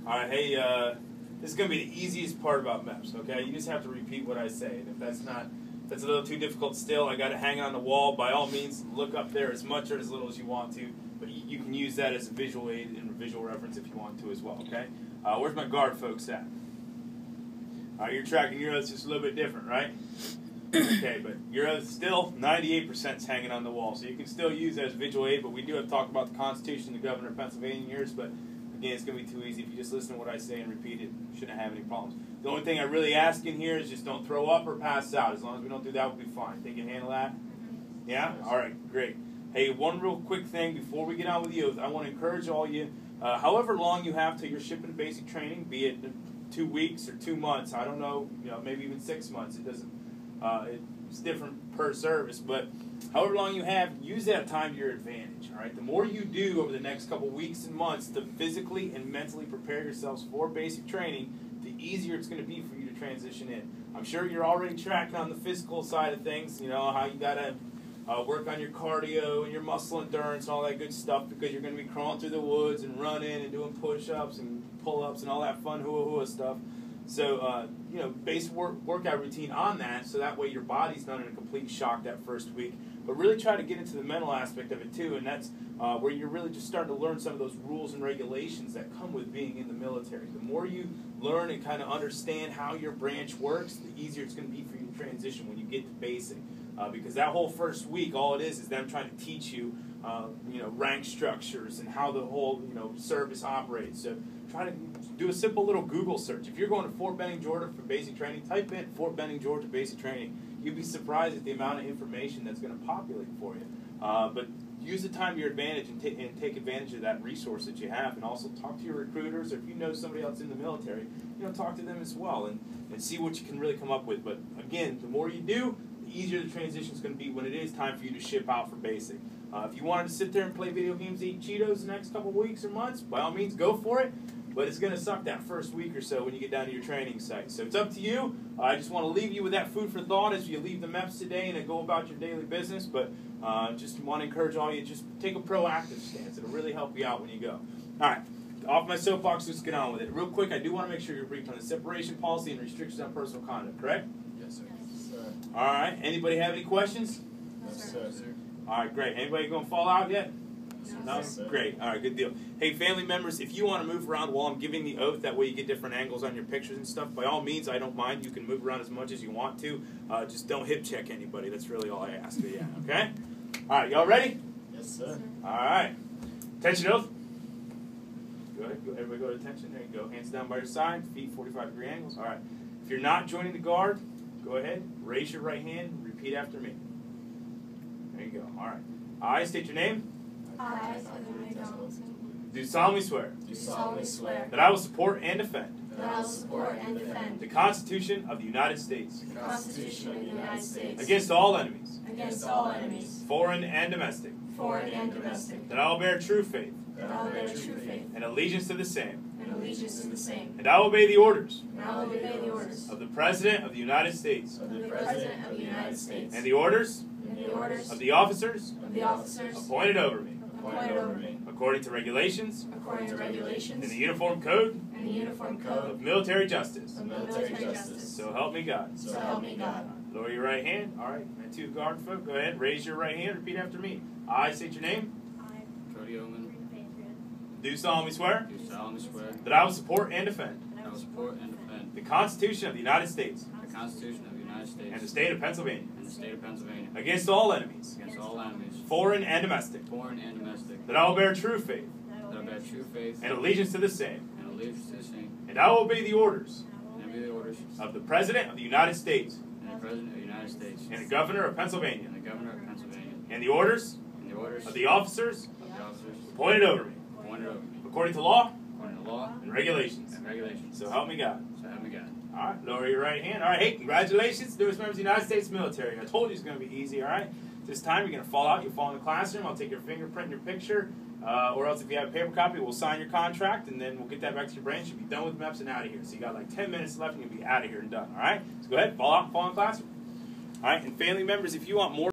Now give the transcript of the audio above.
All right, hey, this is going to be the easiest part about MEPS, okay? You just have to repeat what I say. And if that's a little too difficult still, I got it hanging on the wall. By all means, look up there as much or as little as you want to. But you can use that as a visual aid and a visual reference if you want to as well, okay? Where's my guard folks at? All right, you're tracking Euros just a little bit different, right? Okay, but Euros still 98% is hanging on the wall. So you can still use that as visual aid, but we do have to talk about the Constitution of the Governor of Pennsylvania years, but again, it's going to be too easy. If you just listen to what I say and repeat it, you shouldn't have any problems. The only thing I really ask in here is just don't throw up or pass out. As long as we don't do that, we'll be fine. Think you can handle that? Yeah? All right, great. Hey, one real quick thing before we get on with the oath. I want to encourage all you, however long you have till you're shipping basic training, be it 2 weeks or 2 months, I don't know, maybe even 6 months. It doesn't. It's different per service, but however long you have, use that time to your advantage. All right. The more you do over the next couple weeks and months to physically and mentally prepare yourselves for basic training, the easier it's going to be for you to transition in. I'm sure you're already tracking on the physical side of things. You know how you got to work on your cardio and your muscle endurance and all that good stuff because you're going to be crawling through the woods and running and doing push-ups and pull-ups and all that fun hua-hua stuff. So, base workout routine on that, so that way your body's not in a complete shock that first week. But really try to get into the mental aspect of it too, and that's where you're really just starting to learn some of those rules and regulations that come with being in the military. The more you learn and kind of understand how your branch works, the easier it's going to be for you to transition when you get to basic. Because that whole first week, all it is them trying to teach you, rank structures and how the whole, service operates. So try to do a simple little Google search. If you're going to Fort Benning, Georgia for basic training, type in Fort Benning, Georgia basic training. You'd be surprised at the amount of information that's going to populate for you. But use the time to your advantage and take advantage of that resource that you have, and also talk to your recruiters, or if you know somebody else in the military, talk to them as well and see what you can really come up with. But again, the more you do, the easier the transition is going to be when it is time for you to ship out for basic. If you wanted to sit there and play video games, eat Cheetos the next couple weeks or months, by all means, go for it. But it's going to suck that first week or so when you get down to your training site. So it's up to you. I just want to leave you with that food for thought as you leave the MEPS today and go about your daily business. But just want to encourage all you, just take a proactive stance. It'll really help you out when you go. All right. Off my soapbox, let's get on with it. Real quick, I do want to make sure you're briefed on the separation policy and restrictions on personal conduct, correct? Yes, sir. Yes, sir. All right. Anybody have any questions? No, sir. All right, great. Anybody going to fall out yet? No, No? sir. Great. All right, good deal. Hey, family members, if you want to move around while I'm giving the oath, that way you get different angles on your pictures and stuff, by all means, I don't mind. You can move around as much as you want to. Just don't hip check anybody. That's really all I ask of you, okay? All right, y'all ready? Yes, sir. All right. Attention oath. Go ahead. Everybody go to attention. There you go. Hands down by your side. Feet 45-degree angles. All right. If you're not joining the guard, go ahead. Raise your right hand. Repeat after me. There you go. All right. I state your name. I, Heather Donaldson, Do solemnly swear do solemnly swear that I will support and defend that I will support and defend the Constitution of the United States the Constitution of the United States against all enemies, against all enemies, foreign and domestic, foreign and domestic, that I will bear true faith that I will bear true faith and allegiance to the same, and allegiance to the same, and I will obey the orders and I will obey the orders of the President of the United States of the President of the United States and the orders and the orders of the officers of the officers appointed over me, appointed over me, according to regulations according to regulations in the Uniform Code and the Uniform Code of Military Justice. of military justice. So help me God. So help me God. Lower your right hand. All right. My two guard folk, go ahead. Raise your right hand. Repeat after me. I state your name. Cody Oman, Do solemnly swear do solemnly swear that I will support and defend that I will support and defend the Constitution of the United States the Constitution of the United States and the state of Pennsylvania and the state of Pennsylvania against all enemies, against all enemies, foreign and domestic, foreign and domestic, that I will bear true faith that I bear true faith and allegiance to the same, and allegiance to the same, and I will obey the orders and obey the orders of the President of the United States and the President of the United States and the Governor of Pennsylvania and the Governor of Pennsylvania and the orders and the orders of the officers of the officers appointed over me, appointed over me according to law according to law and regulations. and regulations. So help me God. So help me God. All right, lower your right hand. All right, hey, congratulations, newest members of the United States military. I told you it's going to be easy, all right? This time you're going to fall out. You'll fall in the classroom. I'll take your fingerprint and your picture. Or else if you have a paper copy, we'll sign your contract, and then we'll get that back to your branch. You'll be done with MEPS and out of here. So you got like 10 minutes left, and you'll be out of here and done, all right? So go ahead, fall out, fall in the classroom. All right, and family members, if you want more